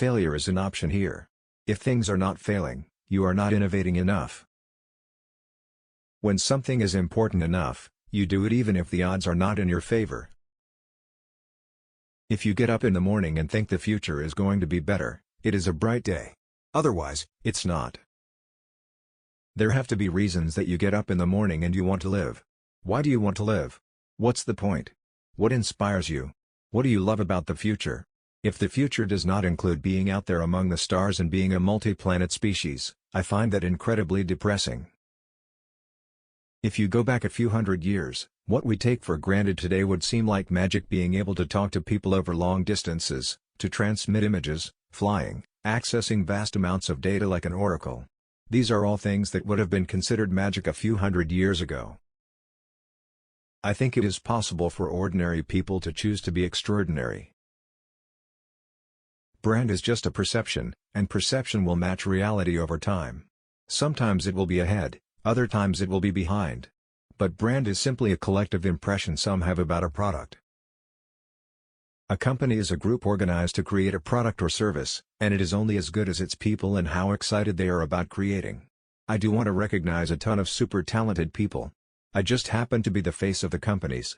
failure is an option here. If things are not failing, you are not innovating enough. When something is important enough, you do it even if the odds are not in your favor. If you get up in the morning and think the future is going to be better, it is a bright day. Otherwise, it's not. There have to be reasons that you get up in the morning and you want to live. Why do you want to live? What's the point? What inspires you? What do you love about the future? If the future does not include being out there among the stars and being a multi-planet species, I find that incredibly depressing. If you go back a few hundred years, what we take for granted today would seem like magic: being able to talk to people over long distances, to transmit images, flying, accessing vast amounts of data like an oracle. These are all things that would have been considered magic a few hundred years ago. I think it is possible for ordinary people to choose to be extraordinary. Brand is just a perception, and perception will match reality over time. Sometimes it will be ahead, other times it will be behind. But brand is simply a collective impression some have about a product. A company is a group organized to create a product or service, and it is only as good as its people and how excited they are about creating. I do want to recognize a ton of super talented people. I just happen to be the face of the companies.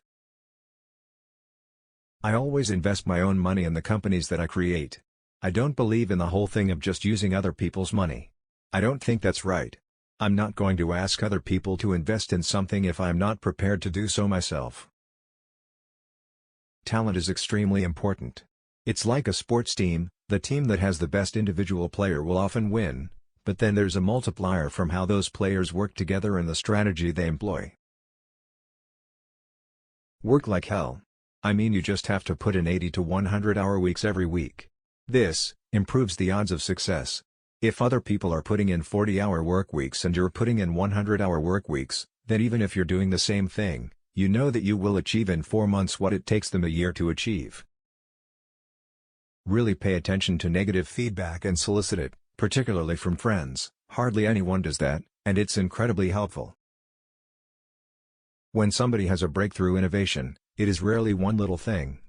I always invest my own money in the companies that I create. I don't believe in the whole thing of just using other people's money. I don't think that's right. I'm not going to ask other people to invest in something if I'm not prepared to do so myself. Talent is extremely important. It's like a sports team: the team that has the best individual player will often win, but then there's a multiplier from how those players work together and the strategy they employ. Work like hell. I mean, you just have to put in 80 to 100-hour weeks every week. This improves the odds of success. If other people are putting in 40-hour work weeks and you're putting in 100-hour work weeks, then even if you're doing the same thing, you know that you will achieve in 4 months what it takes them a year to achieve. Really pay attention to negative feedback and solicit it, particularly from friends. Hardly anyone does that, and it's incredibly helpful. When somebody has a breakthrough innovation, it is rarely one little thing.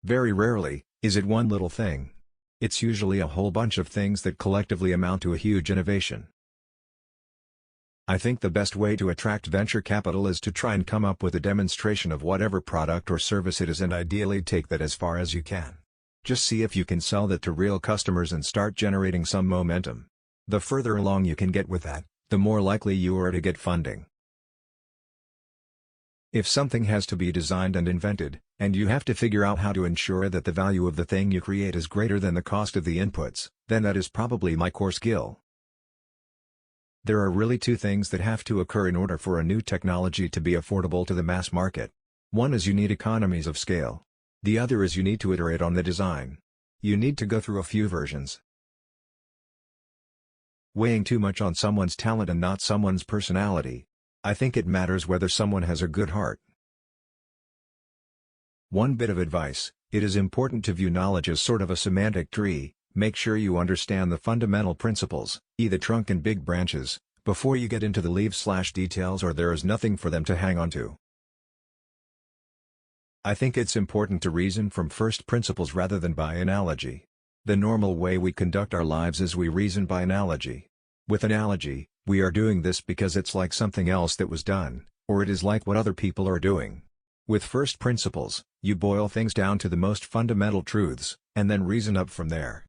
Very rarely is it one little thing. It's usually a whole bunch of things that collectively amount to a huge innovation. I think the best way to attract venture capital is to try and come up with a demonstration of whatever product or service it is, and ideally take that as far as you can. Just see if you can sell that to real customers and start generating some momentum. The further along you can get with that, the more likely you are to get funding. If something has to be designed and invented, and you have to figure out how to ensure that the value of the thing you create is greater than the cost of the inputs, then that is probably my core skill. There are really two things that have to occur in order for a new technology to be affordable to the mass market. One is you need economies of scale. The other is you need to iterate on the design. You need to go through a few versions. Weighing too much on someone's talent and not someone's personality. I think it matters whether someone has a good heart. One bit of advice: it is important to view knowledge as sort of a semantic tree. Make sure you understand the fundamental principles, the trunk and big branches, before you get into the leaves/details, or there is nothing for them to hang on to. I think it's important to reason from first principles rather than by analogy. The normal way we conduct our lives is we reason by analogy. With analogy, we are doing this because it's like something else that was done, or it is like what other people are doing. With first principles, you boil things down to the most fundamental truths, and then reason up from there.